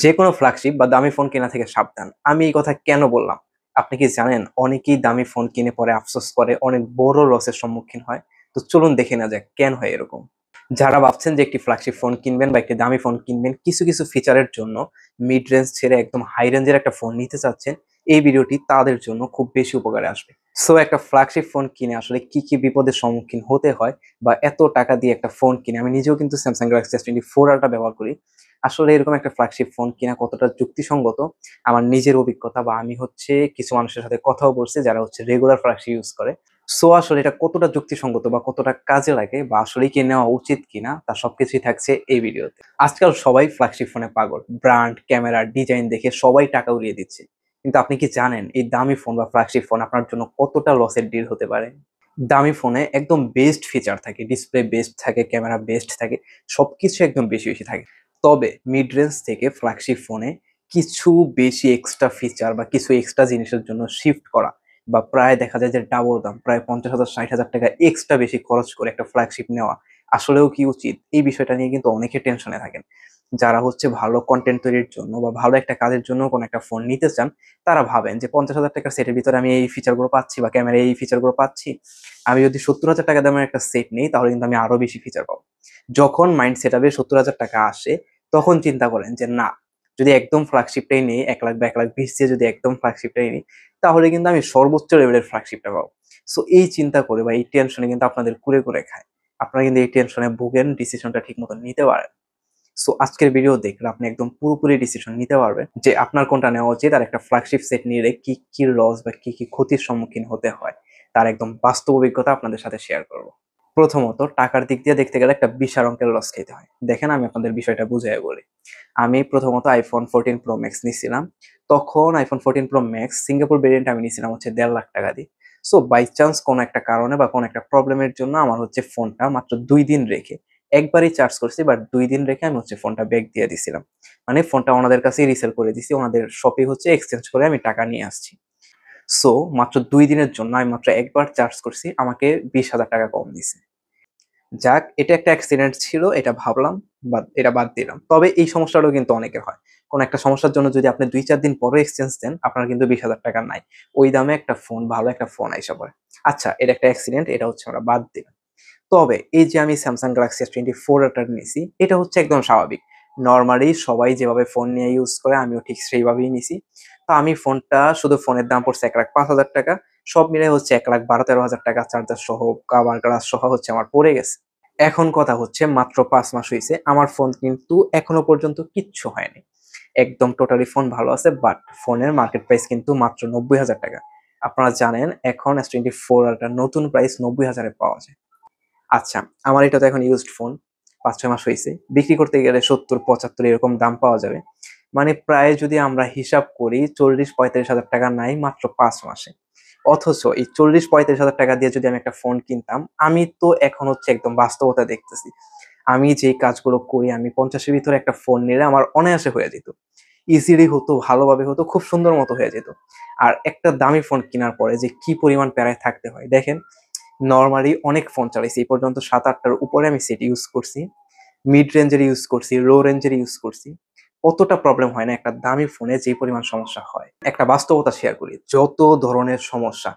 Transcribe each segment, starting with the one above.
যে কোনো ফ্ল্যাগশিপ বা দামি ফোন কেনা থেকে সাবধান। আমি এই কথা কেন বললাম? আপনি কি জানেন অনেকেই দামি ফোন কিনে পরে আফসোস করে, অনেক বড় লসের সম্মুখীন হয়। তো চলুন দেখে নেওয়া যাক কেন হয় এরকম। যারা ভাবছেন যে একটি ফ্ল্যাগশিপ ফোন কিনবেন বা একটি দামি ফোন কিনবেন কিছু ফিচারের জন্য মিড রেঞ্জ ছেড়ে একদম হাই রেঞ্জের একটা ফোন নিতে চাচ্ছেন, এই ভিডিওটি তাদের জন্য খুব বেশি উপকারে আসবে। সো একটা ফ্ল্যাগশিপ ফোন কিনে আসলে কি বিপদের সম্মুখীন হতে হয় বা এত টাকা দিয়ে একটা ফোন কিনে, আমি নিজেও কিন্তু স্যামসাং গ্যালাক্সি S24 আলট্রা ব্যবহার করি। আসলে এরকম একটা ফ্ল্যাগশিপ ফোন কিনা কতটা যুক্তিসঙ্গত, আমার নিজের অভিজ্ঞতা বা আমি হচ্ছে কিছু মানুষের সাথে কথাও বলছি যারা হচ্ছে রেগুলার ফ্ল্যাগশিপ ইউজ করে। সো আসলে এটা কতটা যুক্তিসঙ্গত বা কতটা কাজে লাগে বা আসলেই কি নেওয়া উচিত কিনা তার সবকিছুই থাকছে এই ভিডিওতে। আজকাল সবাই ফ্ল্যাগশিপ ফোনে পাগল, ব্র্যান্ড, ক্যামেরা, ডিজাইন দেখে সবাই টাকা উড়িয়ে দিচ্ছে। কিন্তু আপনি কি জানেন এই দামি ফোন বা ফ্ল্যাগশিপ ফোন আপনার জন্য কতটা লসের ডিল হতে পারে? দামি ফোনে একদম বেস্ট ফিচার থাকে, ডিসপ্লে বেস্ট থাকে, ক্যামেরা বেস্ট থাকে, সবকিছু একদম বেশি থাকে। তবে মিড রেঞ্জ থেকে ফ্ল্যাগশিপ ফোনে কিছু বেশি এক্সট্রা ফিচার বা কিছু এক্সট্রা জিনিসের জন্য শিফট করা বা প্রায় দেখা যায় যে ডাবল দাম, প্রায় 50,000 60,000 টাকা এক্সট্রা বেশি খরচ করে একটা ফ্ল্যাগশিপ নেওয়া আসলেও কি উচিত? এই বিষয়টা নিয়ে কিন্তু অনেকে টেনশনে থাকেন। যারা হচ্ছে ভালো কনটেন্ট তৈরির জন্য বা ভালো একটা কাজের জন্য কোনো একটা ফোন নিতে চান, তারা ভাবেন যে 50,000 টাকার সেটের ভিতরে আমি এই ফিচারগুলো পাচ্ছি বা ক্যামেরায় এই ফিচারগুলো পাচ্ছি। আমি যদি 70,000 টাকা দামের একটা সেট নেই তাহলে কিন্তু আমি আরো বেশি ফিচার পাবো। যখন মাইন্ড সেটআপে 70,000 টাকা আসে তখন চিন্তা করেন যে না, যদি একদম ফ্ল্যাগশিপটাই নেই 1 লাখ বা 1,20,000 দিয়ে যদি একদম ফ্ল্যাগশিপটাই নিই তাহলে কিন্তু আমি সর্বোচ্চ লেভেলের ফ্ল্যাগশিপটা পাবো। সো এই চিন্তা করে বা এই টেনশনে কিন্তু আপনাদের কুরে খায়। আপনারা কিন্তু এই টেনশনে ভোগেন, ডিসিশনটা ঠিক মতো নিতে পারেন। সো আজকের ভিডিও দেখলে আপনি একদম পুরোপুরি ডিসিশন নিতে পারবেন যে আপনার কোনটা নেওয়া উচিত আর একটা ফ্ল্যাগশিপ সেট নিলে কি লস বা কি ক্ষতির সম্মুখীন হতে হয় তার একদম বাস্তব অভিজ্ঞতা আপনাদের সাথে শেয়ার করব। প্রথমত টাকার দিক দিয়ে দেখতে গেলে একটা বিশাল অঙ্কের লস খেতে হয়। দেখেন আমি আপনাদের বিষয়টা বুঝিয়ে বলি। আমি প্রথমত iPhone 14 Pro Max নিছিলাম। তখন iPhone 14 Pro Max Singapore variant আমি নিছিলাম হচ্ছে 1.5 লাখ টাকা দিয়ে। সো বাই চান্স কোনো একটা কারণে বা কোনো একটা প্রবলেমের জন্য আমার হচ্ছে ফোনটা মাত্র 2 দিন রেখে, একবারই চার্জ করছি বাট 2 দিন রেখে আমি হচ্ছে ফোনটা ব্যাক দিয়ে দিছিলাম। মানে ফোনটা ওনাদের কাছেই রিসেল করে দিছি। ওনাদের শপে হচ্ছে এক্সচেঞ্জ করে আমি টাকা নিয়ে আসছি। সো মাত্র 2 দিনের জন্য আমি মাত্র একবার চার্জ করছি, আমাকে 20,000 টাকা কম দিছে। যাক, এটা একটা অ্যাক্সিডেন্ট ছিল, এটা ভাবলাম, এটা বাদ দিলাম। তবে এই সমস্যাটাও কিন্তু অনেকের হয়। কোন একটা সমস্যার জন্য যদি আপনি ২-৪ দিন পরে এক্সচেঞ্জ দেন, আপনার কিন্তু 20,000 টাকা নাই। ওই দামে একটা ফোন, ভালো একটা ফোন আইসা পড়ে। আচ্ছা, এটা একটা অ্যাক্সিডেন্ট, এটা হচ্ছে আমরা বাদ দিলাম। তবে এই যে আমি Samsung Galaxy S24 টা নিছি, এটা হচ্ছে একদম স্বাভাবিক। নরমালি সবাই যেভাবে ফোন নিয়ে ইউজ করে আমিও ঠিক সেইভাবেই নিছি। তো আমি ফোনটা শুধু ফোনের দাম পড়ছে 1,05,000 টাকা। সব মিলায় হচ্ছে 1,12,000-13,000 টাকা চার্জার সহ, কভার গ্লাস সহ হচ্ছে আমার পড়ে গেছে। এখন কথা হচ্ছে মাত্র ৫ মাস হইছে। আমার ফোন কিন্তু এখনো পর্যন্ত কিচ্ছু হয়নি। একদম টোটালি ফোন ভালো আছে, বাট ফোনের মার্কেট প্রাইস কিন্তু মাত্র ৯০,০০০ টাকা। আপনারা জানেন এখন S24 আলট্রা নতুন প্রাইস ৯০,০০০ এ পাওয়া যায়। আচ্ছা, আমার এটা তো এখন ইউজড ফোন। ৫-৬ মাস হইছে। বিক্রি করতে গেলে ৭০-৭৫ এরকম দাম পাওয়া যাবে। মানে প্রায় যদি আমরা হিসাব করি ৪০-৪৫,০০০ টাকা নাই মাত্র ৫ মাসে। অথচ এই ৪০-৪৫,০০০ টাকা দিয়ে যদি আমি একটা ফোন কিনতাম, আমি তো এখন হচ্ছে একদম বাস্তবতা দেখতেছি। আমি যেই কাজগুলো করি আমি ৫০ এর ভিতরে একটা ফোন নিলে আমার অনায়াসে হয়ে যেত। ইজিলি হতো, ভালোভাবে হতো, খুব সুন্দর মতো হয়ে যেত। আর একটা দামি ফোন কিনার পরে যে কি পরিমাণ প্যারায় থাকতে হয় দেখেন। নরমালি অনেক ফোন চালাইছি। এই পর্যন্ত ৭-৮ টার উপরে আমি সেট ইউজ করছি। মিড রেঞ্জের ইউজ করছি, লো রেঞ্জের ইউজ করছি। অতটা প্রবলেম হয় না একটা দামি ফোনে যে পরিমাণ সমস্যা হয়। একটা বাস্তবতা শেয়ার করি। যত ধরনের সমস্যা,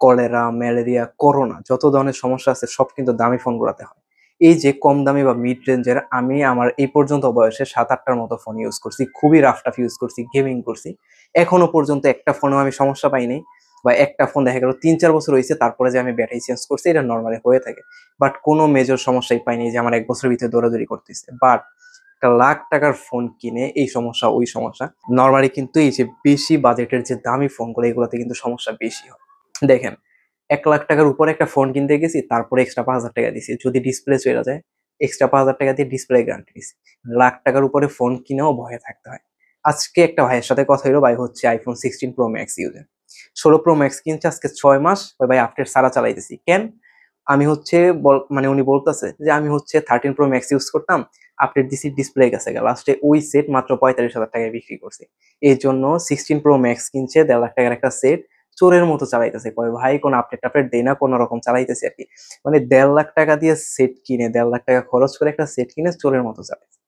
কলেরা, ম্যালেরিয়া, করোনা যত ধরনের সমস্যা আছে সব কিন্তু দামি ফোনগুলাতে হয়। এই যে কম দামি বা মিড রেঞ্জের আমি আমার এই পর্যন্ত বয়সে ৭-৮ টার মতো ফোন ইউজ করছি। খুবই রাফ টাফ ইউজ করছি, গেমিং করছি। এখনো পর্যন্ত একটা ফোনেও আমি সমস্যা পাই নাই। বা একটা ফোন দেখা গেল ৩-৪ বছর হইছে তারপরে যে আমি ব্যাটারি চেঞ্জ করছি, এটা নরমালি হয়ে থাকে। বাট কোনো মেজর সমস্যাই পাইনি যে আমার ১ বছরের ভিতরে দৌড়াদৌড়ি করতেছে। বাট একটা লাখ টাকার ফোন কিনে এই সমস্যা, ওই সমস্যা। নরমালি কিন্তু এই যে বেশি বাজেটের যে দামি ফোনগুলো এগুলাতে কিন্তু সমস্যা বেশি হয়। দেখেন, ১ লাখ টাকার উপরে একটা ফোন কিনতে গেছি, তারপরে এক্সট্রা ৫,০০০ টাকা দিছি। যদি ডিসপ্লে চইলা যায়, এক্সট্রা ৫,০০০ টাকা দিয়ে ডিসপ্লে গ্যারান্টি দিছি। লাখ টাকার উপরে ফোন কিনেও ভয়ে থাকতে হয়। আজকে একটা ভাইয়ের সাথে কথা হইলো, ভাই হচ্ছে iPhone 16 Pro Max user. 16 Pro Max কিনছে আজকে ৬ মাস, ওই ভাই আপডেট ছাড়া চালাইতেছি। কেন? আমি হচ্ছে মানে উনি বলতেছে যে আমি হচ্ছে 13 Pro Max ইউজ করতাম, আপডেট দিছি ডিসপ্লে গেছে গা। লাস্টে ওই সেট মাত্র ৪৫,০০০ টাকায় বিক্রি করছি। এজন্য 16 Pro Max কিনছে ১.৫ লাখ টাকার একটা সেট চোরের মতো চালাইতেছে। কয় ভাই কোন আপডেট-টাপডেট দেই না, কোন রকম চালাইতেছি আরকি। মানে ১.৫ লাখ টাকা দিয়ে সেট কিনে ১.৫ লাখ টাকা খরচ করে একটা সেট কিনে চোরের মতো চালাইছে।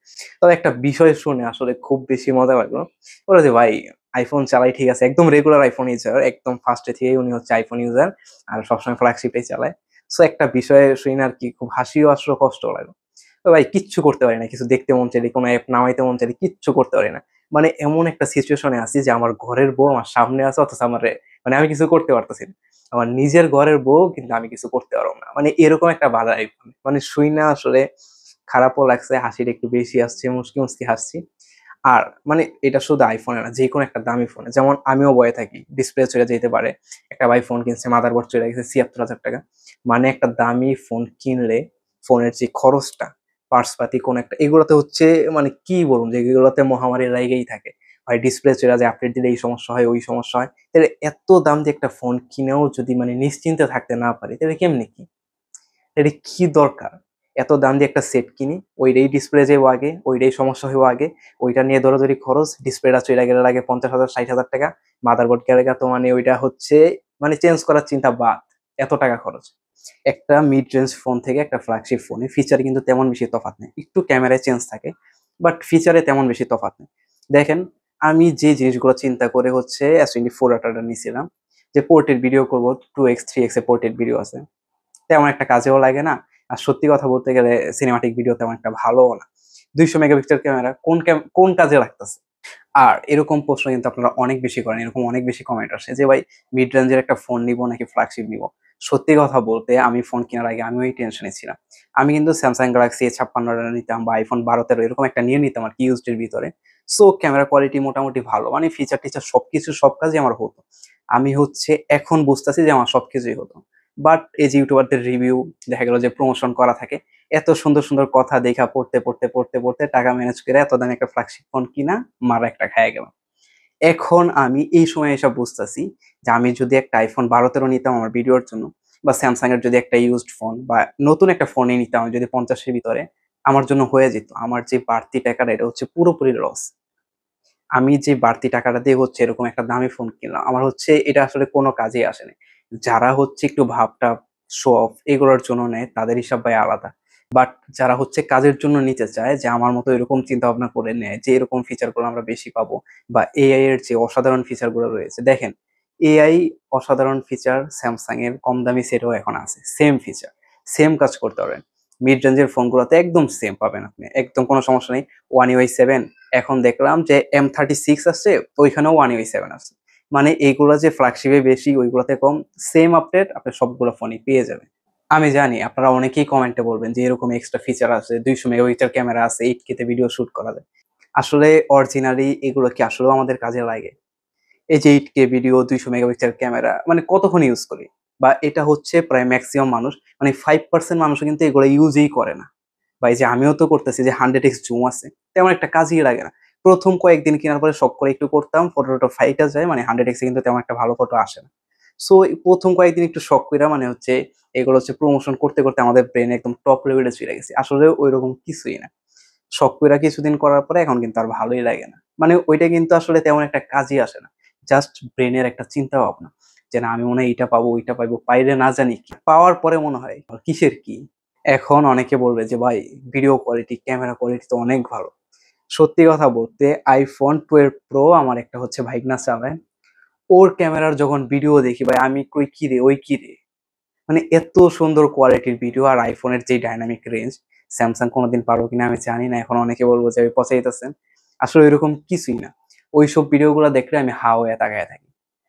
তবে একটা বিষয় শুনে আসলে খুব বেশি মজা লাগলো। বলে যে ভাই আইফোন চালাই ঠিক আছে, একদম রেগুলার আইফোন ইউজার, একদম ফার্স্টে থেকেই উনি হচ্ছে আইফোন ইউজার আর সবসময় ফ্ল্যাগশিপেই চালায়। সো একটা বিষয়ে শুনে আর কি খুব হাসিও আসলো, কষ্ট লাগলো। তো ভাই কিচ্ছু করতে পারি না, কিছু দেখতে মন চাইলে, কোনো অ্যাপ নামাইতে মন চাইলে কিচ্ছু করতে পারি না। মানে এমন একটা সিচুয়েশনে আছি যে আমার ঘরের বউ আমার সামনে আছে, অথচ আমার মানে আমি কিছু করতে পারতেছি না। আমার নিজের ঘরের বউ কিন্তু আমি কিছু করতে পারবো না, মানে এরকম একটা বাধা আইফোন। মানে শুই না আসলে খারাপও লাগছে, হাসির একটু বেশি আসছে, মুসকি মুসকি হাসছি। আর মানে এটা শুধু আইফোনে না, যে কোনো একটা দামি ফোনে, যেমন আমিও বয়ে থাকি ডিসপ্লে চলে যেতে পারে। একটা ভাই ফোন কিনছে, মাদারবোর্ড চলে গেছে ৭৬,০০০ টাকা। মানে একটা দামি ফোন কিনলে ফোনের যে খরচটা, পার্টস পাতি কোন একটা, এগুলোতে হচ্ছে মানে কি বলুন, যে এগুলোতে মহামারী লেগেই থাকে। হয় ডিসপ্লে চলে যায়, আপডেট দিলে এই সমস্যা হয়, ওই সমস্যা হয়। তাহলে এত দাম দিয়ে একটা ফোন কিনেও যদি মানে নিশ্চিন্তে থাকতে না পারি, তাহলে কেমনে কি? এটা কি দরকার? এত দাম দিয়ে একটা সেট কিনি, ওইটাই ডিসপ্লে যাইবো আগে, ওইটাই সমস্যা হইবো আগে, ওইটা নিয়ে দৌড়াদৌড়ি খরচ, ডিসপ্লেটা চইলা গেলে লাগে ৫০,০০০ ৬০,০০০ টাকা, মাদারবোর্ড গেলে গা তো মানে ওইটা হচ্ছে মানে চেঞ্জ করার চিন্তা বাদ, এত টাকা খরচ। একটা মিড রেঞ্জ ফোন থেকে একটা ফ্ল্যাগশিপ ফোনে ফিচারে কিন্তু তেমন বেশি তফাৎ নেই। একটু ক্যামেরায় চেঞ্জ থাকে, বাট ফিচারে তেমন বেশি তফাৎ নেই। দেখেন, আমি যে জিনিসগুলো চিন্তা করে হচ্ছে S24 Ultra টা নিছিলাম, যে পোর্ট্রেট ভিডিও করব, 2x 3x এ পোর্ট্রেট ভিডিও আছে। তেমন একটা কাজেও লাগে না। আর সত্যি কথা বলতে গেলে সিনেমাটিক ভিডিও তেমন একটা ভালোও না। ২০০ মেগাপিক্সেল ক্যামেরা কোন কাজে লাগতেছে? আর এরকম প্রশ্ন কিন্তু আপনারা অনেক বেশি করেন। এরকম অনেক বেশি কমেন্ট আসে যে ভাই মিড রেঞ্জের একটা ফোন নিবো নাকি ফ্ল্যাগশিপ নিবো? সত্যি কথা বলতে আমি ফোন কেনার আগে আমিও এই টেনশনে ছিলাম। আমি কিন্তু Samsung Galaxy A56 টা নিতাম বা iPhone ১২-১৩ এরকম একটা নিয়ে নিতাম আরকি ইউজড এর ভিতরে। সো ক্যামেরা কোয়ালিটি মোটামুটি ভালো। মানে ফিচার-টিচার সবকিছু সব কাজই আমার হতো। আমি হচ্ছে এখন বুঝতাছি যে আমার সবকিছুই হতো। বাট এই যে ইউটিউবারদের রিভিউ, দেখা গেল যে প্রমোশন করা থাকে। এত সুন্দর, সুন্দর কথা দেইখা পড়তে টাকা ম্যানেজ করে এত দামি একটা ফ্ল্যাগশিপ ফোন কিনা মার একটা খাইয়া গেলাম। এখন আমি এই সময়ে এসে বুঝতাছি যে আমি যদি একটা iPhone ১২-১৩ নিতাম আমার ভিডিওর জন্য, বা Samsung এর যদি একটা ইউজড ফোন বা নতুন একটা ফোনই নিতাম আমি যদি ৫০ এর ভিতরে, আমার জন্য হয়ে যেত। আমার যে বাড়তি টাকাটা এটা হচ্ছে পুরোপুরি লস। আমি যে বাড়তি টাকাটা দিয়ে হচ্ছে এরকম একটা দামি ফোন কিনলাম, আমার হচ্ছে এটা আসলে কোনো কাজেই আসে নাই। যারা হচ্ছে একটু ভাব-টাব, শো অফ এগুলোর জন্য নেয় তাদের হিসাব ভাই আলাদা। বাট যারা হচ্ছে কাজের জন্য নিতে চায়, যে আমার মতো এরকম চিন্তাভাবনা করে নেয় যে এরকম ফিচার গুলো আমরা বেশি পাবো, বা এআই এর যে অসাধারণ ফিচার গুলো রয়েছে। দেখেন, এআই অসাধারণ ফিচার Samsung এর কম দামি সেটও এখন আছে। সেম ফিচার, সেম কাজ করতে পারবেন। মিড রেঞ্জের ফোনগুলোতে একদম সেম পাবেন আপনি। একদম কোনো সমস্যা নেই। One UI 7, এখন দেখলাম যে M36 আসছে, ওইখানেও One UI 7 আছে। মানে এইগুলা যে ফ্ল্যাগশিপে বেশি, ওইগুলাতে কম। সেম আপডেট আপনি সবগুলো ফোনই পেয়ে যাবেন। আমি জানি আপনারা অনেকেই কমেন্টে বলবেন যে এরকম এক্সট্রা ফিচার আছে, ২০০ মেগাপিক্সেল ক্যামেরা আছে, 8K তে ভিডিও শুট করা যায়। আসলে অরিজিনালি এগুলো কি আসলেও আমাদের কাজে লাগে? এই যে 8K ভিডিও, ২০০ মেগাপিক্সেল ক্যামেরা মানে কতক্ষণ ইউজ করি? বা এটা হচ্ছে প্রায় মেক্সিমাম মানুষ, মানে 5% মানুষও কিন্তু এগুলো ইউজই করে না। বা এই যে আমিও তো করতেছি, যে 100x জুম আছে, তেমন একটা কাজেই লাগে না। ১ম কয়েকদিন কেনার পরে শখ করে একটু করতাম, ফটো-টটো ফাইটা যায়, মানে 100x এ কিন্তু তেমন একটা ভালো ফটো আসে না। সো ১ম কয়েকদিন একটু শখ কইরা মানে হচ্ছে এগুলো হচ্ছে প্রমোশন করতে আমাদের ব্রেইন একদম টপ লেভেলে চইলা গেছে। আসলে ঐরকম কিছুই না। শখ কইরা কিছুদিন করার পরে এখন কিন্তু আর ভালোই লাগে না। মানে ওইটা কিন্তু আসলে তেমন একটা কাজেই আসে না। জাস্ট ব্রেইনের একটা চিন্তা ভাবনা। যে না আমি মনে হয় এইটা পাবো, ওইটা পাইবো, পাইলে না জানি কি। পাওয়ার পরে মনে হয় কিসের কি? এখন অনেকে বলবে যে ভাই ভিডিও কোয়ালিটি, ক্যামেরা কোয়ালিটি তো অনেক ভালো। সত্যি কথা বলতে iPhone 12 Pro আমার একটা হচ্ছে ভাইগনা চালায়। ওর ক্যামেরার যখন ভিডিও দেখি ভাই আমি কই কিরে, ওই কিরে। মানে এত সুন্দর কোয়ালিটির ভিডিও, আর আইফোনের যে ডাইনামিক রেঞ্জ, স্যামসাং কোনোদিন পারবো কিনা আমি জানি না। এখন অনেকে বলবো যে পচাইতেছেন। আসলে ওইরকম কিছুই না। ওইসব ভিডিওগুলো দেখলে আমি হা হয়ে তাকায় থাকি।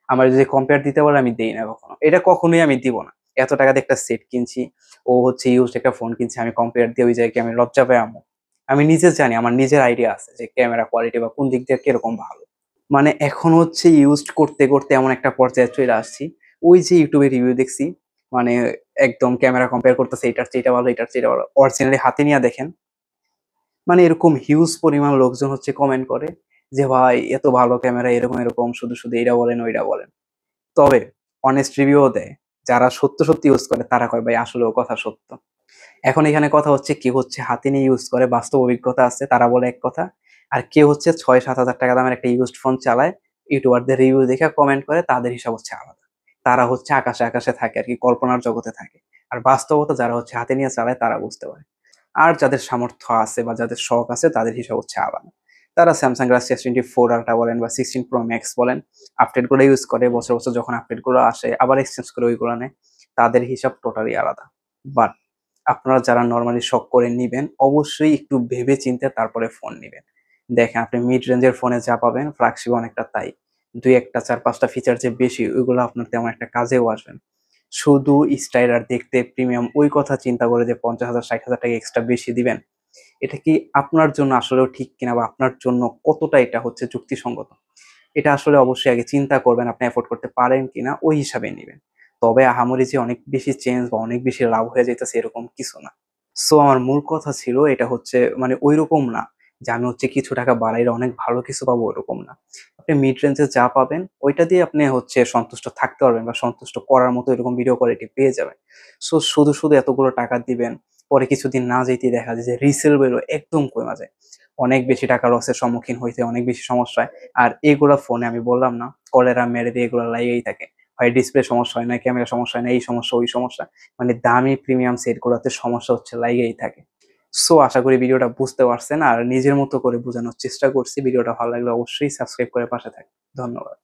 আমার যদি কম্পেয়ার দিতে বলে আমি দেই না কখনো। এটা কখনোই আমি দিব না। এত টাকা দিয়ে একটা সেট কিনছি, ও হচ্ছে ইউজড একটা ফোন কিনছে, আমি কম্পেয়ার দিয়ে ওই জায়গায় আমি লজ্জা পাই আম্মু। আমি নিজে জানি, আমার নিজের আইডিয়া আছে যে ক্যামেরা কোয়ালিটি বা কোন দিক দিয়ে কিরকম ভালো। মানে এখন হচ্ছে ইউজড করতে এমন একটা পর্যায়ে চলে আসছি, ওই যে YouTube এ রিভিউ দেখছি, মানে একদম ক্যামেরা কম্পেয়ার করতেছে, এটার চেয়ে এটা ভালো, এটার চেয়ে এটা ভালো। অরিজিনালি হাতে নিয়ে দেখেন, মানে এরকম হিউজ পরিমাণ লোকজন হচ্ছে কমেন্ট করে যে ভাই এত ভালো ক্যামেরা, এরকম শুধু এইটা বলেন ওইটা বলেন। তবে অনেস্ট রিভিউও দেয়। যারা সত্যি ইউজ করে তারা কয় ভাই আসলেও কথা সত্য। এখন এখানে কথা হচ্ছে কেউ হচ্ছে হাতে নিয়ে ইউজ করে, বাস্তব অভিজ্ঞতা আছে, তারা বলে এক কথা। আর কেউ হচ্ছে ৬-৭ হাজার টাকা দামের একটা ইউজড ফোন চালায়, ইউটিউবারদের রিভিউ দেখে কমেন্ট করে, তাদের হিসাব হচ্ছে আলাদা। তারা হচ্ছে আকাশে থাকে আরকি, কল্পনার জগতে থাকে। আর বাস্তবতা যারা হচ্ছে হাতে নিয়ে চালায় তারা বুঝতে পারে। আর যাদের সামর্থ্য আছে বা যাদের শখ আছে তাদের হিসাব হচ্ছে আলাদা। তারা স্যামসাং গ্যালাক্সি S24 আল্ট্রা বলেন বা 16 প্রো ম্যাক্স বলেন, আপডেট গুলো ইউজ করে, বছর বছর যখন আপডেট গুলো আসে আবার এক্সচেঞ্জ করে ওইগুলো নেয়। তাদের হিসাব টোটালি আলাদা। বাট আপনারা যারা নরমালি শখ করে নিবেন, অবশ্যই একটু ভেবে চিন্তে তারপরে ফোন নিবেন। দেখেন আপনি মিড রেঞ্জের ফোনে যা পাবেন ফ্ল্যাগশিপ অনেকটা তাই। ২-১টা ৪-৫টা ফিচার যে বেশি ওইগুলো আপনার তেমন একটা কাজেও আসবে না। শুধু স্টাইল আর দেখতে প্রিমিয়াম ওই কথা চিন্তা করে যে ৫০,০০০ ৳৬০,০০০ এক্সট্রা বেশি দিবেন, এটা কি আপনার জন্য আসলেও ঠিক কিনা বা আপনার জন্য কতটা এটা হচ্ছে যুক্তিসঙ্গত? এটা আসলে অবশ্যই আগে চিন্তা করবেন আপনি এফোর্ড করতে পারেন কিনা ওই হিসাবে নিবেন। তবে আহামরি যে অনেক বেশি চেঞ্জ বা অনেক বেশি লাভ হয়ে যাইতেছে এরকম কিছু না। সো আমার মূল কথা ছিল এটা হচ্ছে মানে ঐরকম না যে আমি হচ্ছে কিছু টাকা বাড়াইলে অনেক ভালো কিছু পাবো ওরকম না। আপনি মিড রেঞ্জ এ যা পাবেন ওইটা দিয়ে আপনি হচ্ছে সন্তুষ্ট থাকতে পারবেন বা সন্তুষ্ট করার মতো এরকম ভিডিও কোয়ালিটি পেয়ে যাবেন। সো শুধু এতগুলো টাকা দিবেন, পরে কিছুদিন না যাইতেই দেখা যায় যে রিসেল ভ্যালু একদম কইমা যায়। অনেক বেশি টাকা লসের সম্মুখীন হইতে অনেক বেশি সমস্যা হয়। আর এগুলা ফোনে আমি বললাম না কলেরা, ম্যালেরিয়া এগুলা লাইগাই থাকে। হয় ডিসপ্লে সমস্যা হয় না, ক্যামেরা সমস্যা হয় না, এই সমস্যা, ওই সমস্যা। মানে দামি প্রিমিয়াম সেট গুলাতে সমস্যা হচ্ছে লাইগাই থাকে। সো আশা করি ভিডিওটা বুঝতে পারছেন আর নিজের মতো করে বোঝানোর চেষ্টা করছি। ভিডিওটা ভালো লাগলে অবশ্যই সাবস্ক্রাইব করে পাশে থাকবেন। ধন্যবাদ।